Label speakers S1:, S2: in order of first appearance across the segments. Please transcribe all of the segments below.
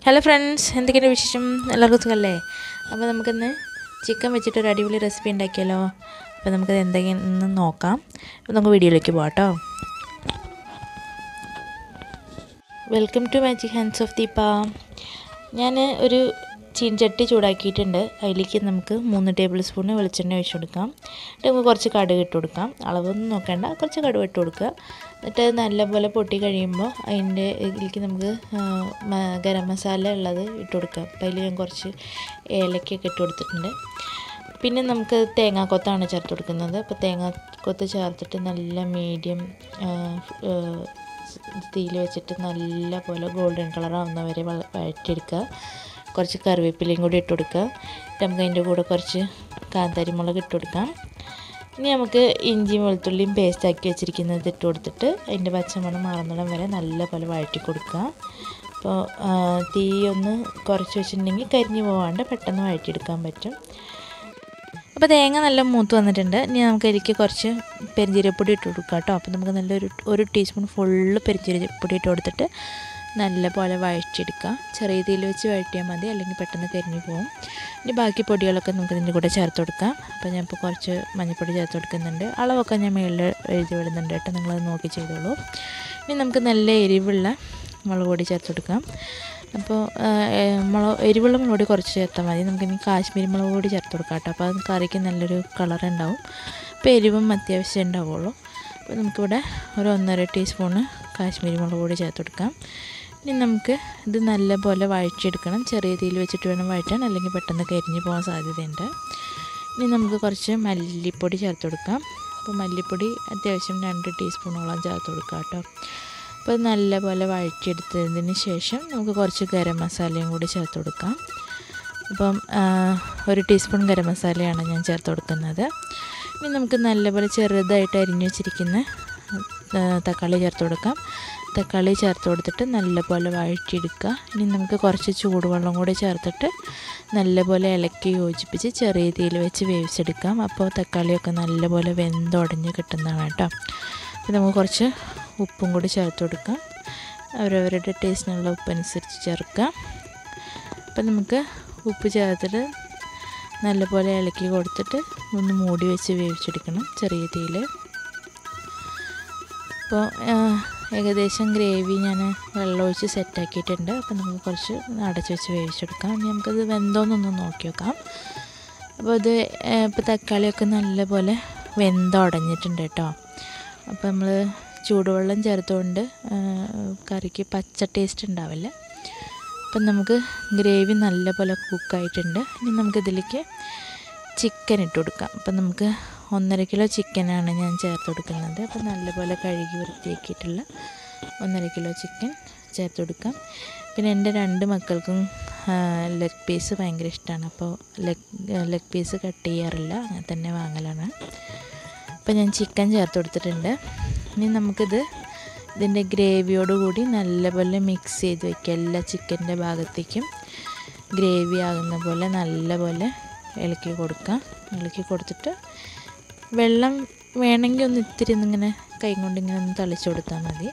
S1: Hello friends, എന്തൊക്കെയാണ് വിശേഷം? എല്ലാവർക്കും സുഖമല്ലേ? അപ്പോൾ നമുക്കിന്ന് ചിക്കൻ വെച്ചിട്ട് ഒരു അടിപൊളി റെസിപ്പി ഉണ്ടാക്കിയാലോ. അപ്പോൾ നമുക്കത് എന്തെങ്കിലും നോക്കാം. അപ്പോൾ നമുക്ക് വീഡിയോയിലേക്ക് പോകാം കേട്ടോ. Welcome to magic hands of Deepa. ഞാൻ ഒരു ചീൻചട്ടി ചൂടാക്കിയിട്ടുണ്ട്. അതിലേക്ക് നമുക്ക് 3 ടേബിൾ സ്പൂൺ വെളിച്ചെണ്ണ ഒഴിച്ച് കൊടുക്കാം. എന്നിട്ട് നമുക്ക് കുറച്ച് കടുക് ഇട്ട് കൊടുക്കാം. അളവൊന്നും നോക്കേണ്ട, കുറച്ച് കടുക് ഇട്ട് കൊടുക്കുക. എന്നിട്ട് നല്ലപോലെ പൊട്ടി കഴിയുമ്പോൾ അതിൻ്റെ ഇതിലേക്ക് നമുക്ക് ഗരം മസാല ഉള്ളത് ഇട്ട് കൊടുക്കാം. അപ്പോൾ അതിൽ ഞാൻ കുറച്ച് ഏലക്കയൊക്കെ ഇട്ട് കൊടുത്തിട്ടുണ്ട്. പിന്നെ നമുക്ക് തേങ്ങാക്കൊത്താണ് ചേർത്ത് കൊടുക്കുന്നത്. അപ്പോൾ തേങ്ങാക്കൊത്ത് ചേർത്തിട്ട് നല്ല മീഡിയം തീയിൽ വെച്ചിട്ട് നല്ല പോലെ ഗോൾഡൻ കളർ ആവുന്ന വരെ വഴറ്റിയെടുക്കുക. കുറച്ച് കറിവേപ്പിലയും കൂടി ഇട്ട് കൊടുക്കുക. നമുക്ക് അതിൻ്റെ കൂടെ കുറച്ച് കാന്താരി മുളക് ഇട്ട് കൊടുക്കാം. ഇനി നമുക്ക് ഇഞ്ചിയും വെളുത്തുള്ളിയും പേസ്റ്റ് ആക്കി വെച്ചിരിക്കുന്നത് ഇട്ട് കൊടുത്തിട്ട് അതിൻ്റെ പച്ചമണം മാറുന്നിടം വരെ നല്ല പോലെ വഴറ്റി കൊടുക്കുക. അപ്പോൾ തീ ഒന്ന് കുറച്ച് വെച്ചിട്ടുണ്ടെങ്കിൽ കരിഞ്ഞു പോകാണ്ട് പെട്ടെന്ന് വഴറ്റിയെടുക്കാൻ പറ്റും. അപ്പോൾ തേങ്ങ നല്ല മൂത്ത് വന്നിട്ടുണ്ട്. ഇനി നമുക്ക് അതിലേക്ക് കുറച്ച് പെരിഞ്ചീരപ്പൊടി ഇട്ട് കൊടുക്കാം കേട്ടോ. അപ്പോൾ നമുക്ക് ഒരു ടീസ്പൂൺ ഫുള്ള് പെരിഞ്ചീരപ്പൊടി ഇട്ട് കൊടുത്തിട്ട് നല്ല പോലെ വഴറ്റിയെടുക്കുക. ചെറിയ തീയിൽ വെച്ച് വഴറ്റിയാൽ മതി, അല്ലെങ്കിൽ പെട്ടെന്ന് കരിഞ്ഞു പോകും. ഇനി ബാക്കി പൊടികളൊക്കെ നമുക്ക് ഇതിൻ്റെ കൂടെ ചേർത്ത് കൊടുക്കാം. അപ്പോൾ ഞാൻ ഇപ്പോൾ കുറച്ച് മഞ്ഞൾപ്പൊടി ചേർത്ത് കൊടുക്കുന്നുണ്ട്. അളവൊക്കെ ഞാൻ മുകളിൽ എഴുതി വിടുന്നുണ്ട് കേട്ടോ, നിങ്ങളത് നോക്കി ചെയ്തോളൂ. ഇനി നമുക്ക് നല്ല എരിവുള്ള മുളക് പൊടി ചേർത്ത് കൊടുക്കാം. അപ്പോൾ എരിവുള്ള മുളക് പൊടി കുറച്ച് ചേർത്താൽ മതി. നമുക്കിനി കാശ്മീരി മുളക് പൊടി ചേർത്ത് കൊടുക്കാം കേട്ടോ. അപ്പോൾ അത് കറിക്ക് നല്ലൊരു കളർ ഉണ്ടാവും. അപ്പോൾ എരിവും അത്യാവശ്യം ഉണ്ടാവുള്ളൂ. അപ്പോൾ നമുക്കിവിടെ ഒരു 1.5 ടീസ്പൂണ് കാശ്മീരി മുളക് പൊടി ചേർത്ത് കൊടുക്കാം. ഇനി നമുക്ക് ഇത് നല്ലപോലെ വഴറ്റിയെടുക്കണം. ചെറിയ തീയിൽ വെച്ചിട്ട് വേണം വഴറ്റാൻ, അല്ലെങ്കിൽ പെട്ടെന്ന് കരിഞ്ഞ് പോകാൻ സാധ്യതയുണ്ട്. ഇനി നമുക്ക് കുറച്ച് മല്ലിപ്പൊടി ചേർത്ത് കൊടുക്കാം. അപ്പോൾ മല്ലിപ്പൊടി അത്യാവശ്യം 2 ടീസ്പൂണോളം ചേർത്ത് കൊടുക്കാം കേട്ടോ. അപ്പോൾ നല്ലപോലെ വഴറ്റിയെടുത്തതിന് ശേഷം നമുക്ക് കുറച്ച് ഗരം മസാലയും കൂടി ചേർത്ത് കൊടുക്കാം. അപ്പം 1 ടീസ്പൂൺ ഗരം മസാലയാണ് ഞാൻ ചേർത്ത് കൊടുക്കുന്നത്. ഇനി നമുക്ക് നല്ലപോലെ ചെറുതായിട്ട് അരിഞ്ഞു വെച്ചിരിക്കുന്ന തക്കാളി ചേർത്ത് കൊടുക്കാം. തക്കാളി ചേർത്ത് കൊടുത്തിട്ട് നല്ലപോലെ വഴറ്റിയെടുക്കുക. ഇനി നമുക്ക് കുറച്ച് ചൂടുവെള്ളം കൂടി ചേർത്തിട്ട് നല്ലപോലെ ഇളക്കി യോജിപ്പിച്ച് ചെറിയ തീയിൽ വെച്ച് വേവിച്ചെടുക്കാം. അപ്പോൾ തക്കാളിയൊക്കെ നല്ലപോലെ വെന്തുടഞ്ഞ് കിട്ടുന്നതാണ് കേട്ടോ. അപ്പോൾ നമുക്ക് കുറച്ച് ഉപ്പും കൂടി ചേർത്ത് കൊടുക്കാം. അവരവരുടെ ടേസ്റ്റിനുള്ള ഉപ്പനുസരിച്ച് ചേർക്കാം. അപ്പോൾ നമുക്ക് ഉപ്പ് ചേർത്തിട്ട് നല്ലപോലെ ഇളക്കി കൊടുത്തിട്ട് ഒന്ന് മൂടി വെച്ച് വേവിച്ചെടുക്കണം ചെറിയ തീയിൽ. അപ്പോൾ ഏകദേശം ഗ്രേവി ഞാൻ വെള്ളമൊഴിച്ച് സെറ്റാക്കിയിട്ടുണ്ട്. അപ്പോൾ നമുക്ക് കുറച്ച് അടച്ച് വെച്ച് വേവിച്ചെടുക്കാം. ഇനി നമുക്കത് വെന്തോന്നൊന്ന് നോക്കി നോക്കാം. അപ്പോൾ ഇത് ഇപ്പോൾ തക്കാളിയൊക്കെ നല്ലപോലെ വെന്തുടഞ്ഞിട്ടുണ്ട് കേട്ടോ. അപ്പോൾ നമ്മൾ ചൂടുവെള്ളം ചേർത്തുകൊണ്ട് കറിക്ക് പച്ച ടേസ്റ്റ് ഉണ്ടാവില്ല. അപ്പം നമുക്ക് ഗ്രേവി നല്ലപോലെ കുക്കായിട്ടുണ്ട്. ഇനി നമുക്കിതിലേക്ക് ചിക്കൻ ഇട്ട് കൊടുക്കാം. അപ്പം നമുക്ക് 1.5 കിലോ ചിക്കനാണ് ഞാൻ ചേർത്ത് കൊടുക്കുന്നത്. അപ്പോൾ നല്ലപോലെ കഴുകി വൃത്തിയാക്കിയിട്ടുള്ള 1.5 കിലോ ചിക്കൻ ചേർത്ത് കൊടുക്കാം. പിന്നെ എൻ്റെ 2 മക്കൾക്കും ലെഗ് പീസ് ഭയങ്കര ഇഷ്ടമാണ്. അപ്പോൾ ലെഗ് പീസ് കട്ട് ചെയ്യാറില്ല, അങ്ങനെ തന്നെ വാങ്ങലാണ്. അപ്പോൾ ഞാൻ ചിക്കൻ ചേർത്ത് കൊടുത്തിട്ടുണ്ട്. ഇനി ഇതിൻ്റെ ഗ്രേവിയോടുകൂടി നല്ലപോലെ മിക്സ് ചെയ്ത് വയ്ക്കുക. എല്ലാ ചിക്കൻ്റെ ഭാഗത്തേക്കും ഗ്രേവി ആകുന്ന പോലെ നല്ലപോലെ ഇളക്കി കൊടുക്കുക. ഇളക്കി കൊടുത്തിട്ട് വെള്ളം വേണമെങ്കിൽ ഒന്ന് ഇത്തിരി ഒന്നിങ്ങനെ കൈ കൊണ്ട് ഇങ്ങനെ ഒന്ന് തളിച്ചു കൊടുത്താൽ മതി.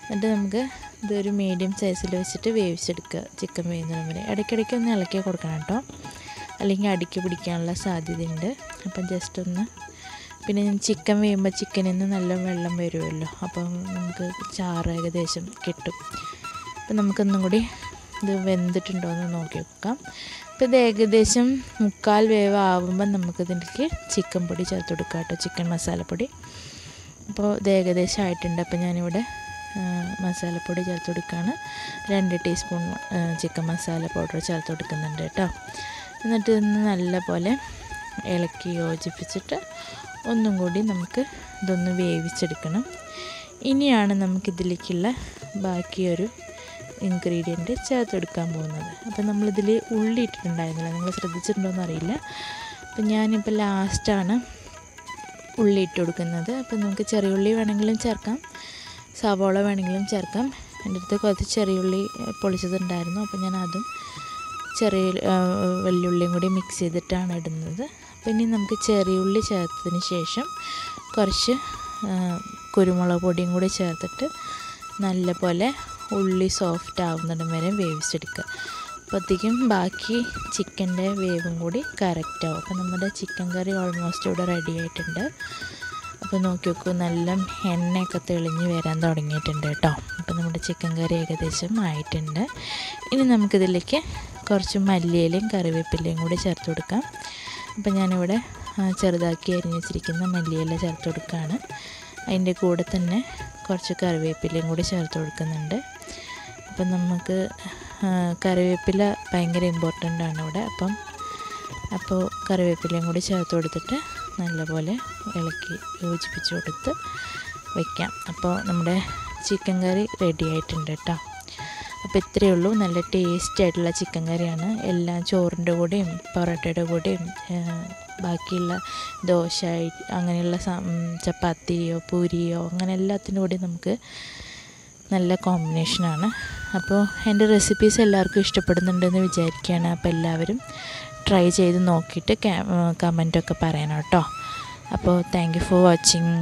S1: എന്നിട്ട് നമുക്ക് ഇതൊരു മീഡിയം സൈസിൽ വെച്ചിട്ട് വേവിച്ചെടുക്കുക. ചിക്കൻ വേവുന്നതിന് വരെ ഇടയ്ക്കിടയ്ക്ക് ഒന്ന് ഇളക്കി കൊടുക്കണം കേട്ടോ, അല്ലെങ്കിൽ അടിക്ക് പിടിക്കാനുള്ള സാധ്യതയുണ്ട്. അപ്പം ജസ്റ്റ് ഒന്ന്, പിന്നെ ചിക്കൻ വേകുമ്പോൾ ചിക്കനിൽ നിന്ന് നല്ല വെള്ളം വരുമല്ലോ, അപ്പം നമുക്ക് ചാറ് ഏകദേശം കിട്ടും. അപ്പം നമുക്കൊന്നും കൂടി ഇത് വെന്തിട്ടുണ്ടോ എന്ന് നോക്കി വെക്കാം. അപ്പോൾ ഇത് ഏകദേശം 3/4 വേവ് ആകുമ്പോൾ നമുക്കിതിലേക്ക് ചിക്കൻ പൊടി ചേർത്ത് കൊടുക്കാം കേട്ടോ, ചിക്കൻ മസാലപ്പൊടി. അപ്പോൾ ഇത് ഏകദേശം ആയിട്ടുണ്ട്. അപ്പോൾ ഞാനിവിടെ മസാലപ്പൊടി ചേർത്ത് കൊടുക്കുകയാണ്. 2 ടീസ്പൂൺ ചിക്കൻ മസാല പൗഡർ ചേർത്ത് കൊടുക്കുന്നുണ്ട് കേട്ടോ. എന്നിട്ട് ഇതൊന്ന് നല്ലപോലെ ഇളക്കി യോജിപ്പിച്ചിട്ട് ഒന്നും കൂടി നമുക്ക് ഇതൊന്ന് വേവിച്ചെടുക്കണം. ഇനിയാണ് നമുക്കിതിലേക്കുള്ള ബാക്കിയൊരു ഇൻഗ്രീഡിയൻറ്റ് ചേർത്തെടുക്കാൻ പോകുന്നത്. അപ്പോൾ നമ്മളിതിൽ ഉള്ളി ഇട്ടിട്ടുണ്ടായിരുന്നില്ല, നിങ്ങൾ ശ്രദ്ധിച്ചിട്ടുണ്ടോയെന്ന് അറിയില്ല. അപ്പോൾ ഞാനിപ്പോൾ ലാസ്റ്റാണ് ഉള്ളി ഇട്ട് കൊടുക്കുന്നത്. അപ്പോൾ നമുക്ക് ചെറിയ ഉള്ളി വേണമെങ്കിലും ചേർക്കാം, സവോള വേണമെങ്കിലും ചേർക്കാം. എൻ്റെ അടുത്ത് കുറച്ച് ചെറിയ ഉള്ളി പൊളിച്ചതുണ്ടായിരുന്നു, അപ്പോൾ ഞാൻ അതും വെള്ളുള്ളിയും കൂടി മിക്സ് ചെയ്തിട്ടാണ് ഇടുന്നത്. അപ്പോൾ ഇനി നമുക്ക് ചെറിയ ഉള്ളി ചേർത്തതിന് ശേഷം കുറച്ച് കുരുമുളക് പൊടിയും കൂടി ചേർത്തിട്ട് നല്ലപോലെ ഉള്ളി സോഫ്റ്റ് ആവുന്നിടം വരെ വേവിച്ചെടുക്കുക. അപ്പോഴത്തേക്കും ബാക്കി ചിക്കൻ്റെ വേവും കൂടി കറക്റ്റാവും. അപ്പോൾ നമ്മുടെ ചിക്കൻ കറി ഓൾമോസ്റ്റ് ഇവിടെ റെഡി ആയിട്ടുണ്ട്. അപ്പോൾ നോക്കി നോക്കൂ, നല്ല എണ്ണയൊക്കെ തെളിഞ്ഞ് വരാൻ തുടങ്ങിയിട്ടുണ്ട് കേട്ടോ. അപ്പോൾ നമ്മുടെ ചിക്കൻ കറി ഏകദേശം ആയിട്ടുണ്ട്. ഇനി നമുക്കിതിലേക്ക് കുറച്ച് മല്ലിയിലയും കറിവേപ്പിലയും കൂടി ചേർത്ത് കൊടുക്കാം. അപ്പോൾ ഞാനിവിടെ ചെറുതാക്കി അരിഞ്ഞ് വെച്ചിരിക്കുന്ന മല്ലിയില ചേർത്ത് കൊടുക്കുകയാണ്. അതിൻ്റെ കൂടെ തന്നെ കുറച്ച് കറിവേപ്പിലയും കൂടി ചേർത്ത് കൊടുക്കുന്നുണ്ട്. അപ്പം നമുക്ക് കറിവേപ്പില ഭയങ്കര ഇമ്പോർട്ടൻ്റ് ആണ് ഇവിടെ. അപ്പോൾ കറിവേപ്പിലയും കൂടി ചേർത്ത് കൊടുത്തിട്ട് നല്ലപോലെ ഇളക്കി യോജിപ്പിച്ച് കൊടുത്ത് വയ്ക്കാം. അപ്പോൾ നമ്മുടെ ചിക്കൻ കറി റെഡി ആയിട്ടുണ്ട് കേട്ടോ. അപ്പോൾ ഇത്രയേ ഉള്ളൂ. നല്ല ടേസ്റ്റി ആയിട്ടുള്ള ചിക്കൻ കറിയാണ്. എല്ലാം ചോറിൻ്റെ കൂടെയും പൊറോട്ടയുടെ കൂടെയും ബാക്കിയുള്ള ദോശ അങ്ങനെയുള്ള ചപ്പാത്തിയോ പൂരിയോ അങ്ങനെ എല്ലാത്തിൻ്റെ കൂടെയും നമുക്ക് നല്ല കോമ്പിനേഷനാണ്. അപ്പോൾ എൻ്റെ റെസിപ്പീസ് എല്ലാവർക്കും ഇഷ്ടപ്പെടുന്നുണ്ടെന്ന് വിചാരിക്കുകയാണ്. അപ്പോൾ എല്ലാവരും ട്രൈ ചെയ്ത് നോക്കിയിട്ട് കമൻറ്റൊക്കെ പറയണം കേട്ടോ. അപ്പോൾ താങ്ക് യു ഫോർ വാച്ചിങ്.